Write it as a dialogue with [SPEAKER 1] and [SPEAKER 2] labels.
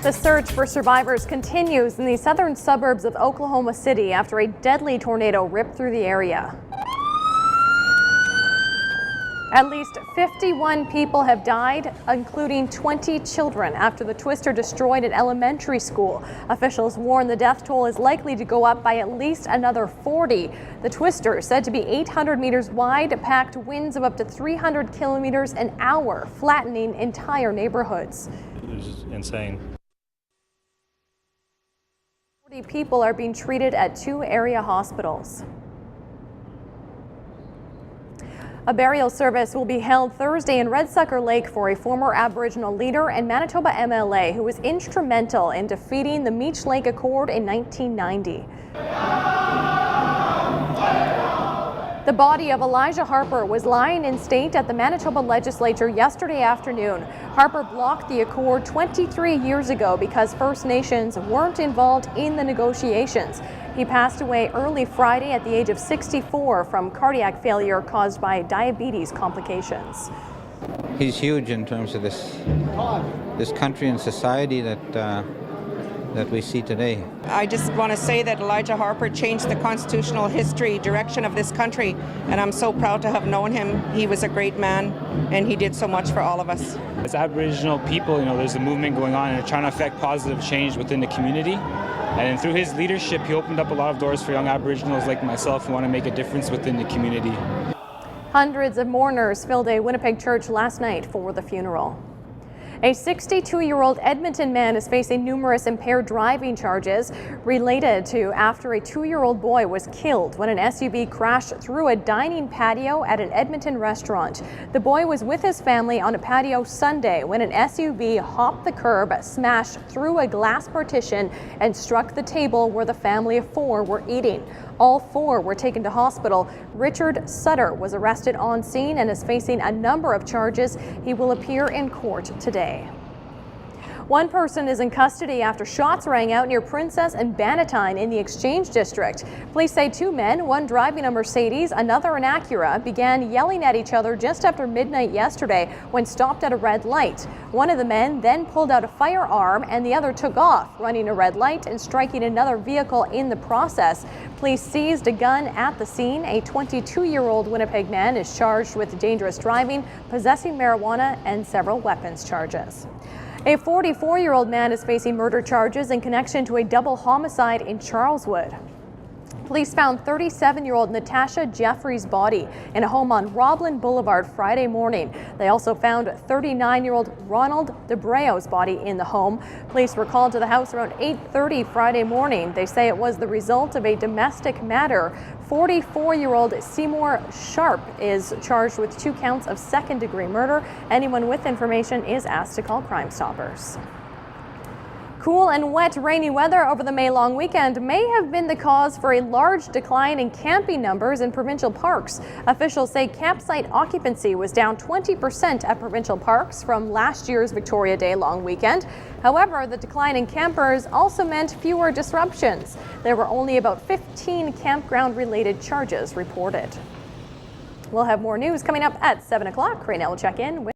[SPEAKER 1] The search for survivors continues in the southern suburbs of Oklahoma City after a deadly tornado ripped through the area. At least 51 people have died, including 20 children, after the twister destroyed an elementary school. Officials warn the death toll is likely to go up by at least another 40. The twister, said to be 800 meters wide, packed winds of up to 300 kilometers an hour, flattening entire neighborhoods.
[SPEAKER 2] It was insane.
[SPEAKER 1] 40 people are being treated at 2 area hospitals. A burial service will be held Thursday in Red Sucker Lake for a former Aboriginal leader and Manitoba MLA who was instrumental in defeating the Meech Lake Accord in 1990. The body of Elijah Harper was lying in state at the Manitoba legislature yesterday afternoon. Harper blocked the accord 23 years ago because First Nations weren't involved in the negotiations. He passed away early Friday at the age of 64 from cardiac failure caused by diabetes complications.
[SPEAKER 3] He's huge in terms of this country and society that we see today.
[SPEAKER 4] I just want to say that Elijah Harper changed the constitutional history direction of this country, and I'm so proud to have known him. He was a great man, and he did so much for all of us.
[SPEAKER 5] As Aboriginal people, there's a movement going on and trying to affect positive change within the community. And through his leadership, he opened up a lot of doors for young Aboriginals like myself who want to make a difference within the community.
[SPEAKER 1] Hundreds of mourners filled a Winnipeg church last night for the funeral. A 62-year-old Edmonton man is facing numerous impaired driving charges related to after a 2-year-old boy was killed when an SUV crashed through a dining patio at an Edmonton restaurant. The boy was with his family on a patio Sunday when an SUV hopped the curb, smashed through a glass partition, and struck the table where the family of 4 were eating. All 4 were taken to hospital. Richard Sutter was arrested on scene and is facing a number of charges. He will appear in court today. One person is in custody after shots rang out near Princess and Bannatyne in the Exchange District. Police say 2 men, one driving a Mercedes, another an Acura, began yelling at each other just after midnight yesterday when stopped at a red light. One of the men then pulled out a firearm and the other took off, running a red light and striking another vehicle in the process. Police seized a gun at the scene. A 22-year-old Winnipeg man is charged with dangerous driving, possessing marijuana, and several weapons charges. A 44-year-old man is facing murder charges in connection to a double homicide in Charleswood. Police found 37-year-old Natasha Jeffrey's body in a home on Roblin Boulevard Friday morning. They also found 39-year-old Ronald DeBreo's body in the home. Police were called to the house around 8:30 Friday morning. They say it was the result of a domestic matter. 44-year-old Seymour Sharp is charged with 2 counts of second-degree murder. Anyone with information is asked to call Crime Stoppers. Cool and wet, rainy weather over the May long weekend may have been the cause for a large decline in camping numbers in provincial parks. Officials say campsite occupancy was down 20% at provincial parks from last year's Victoria Day long weekend. However, the decline in campers also meant fewer disruptions. There were only about 15 campground-related charges reported. We'll have more news coming up at 7 o'clock. Right now we'll check in with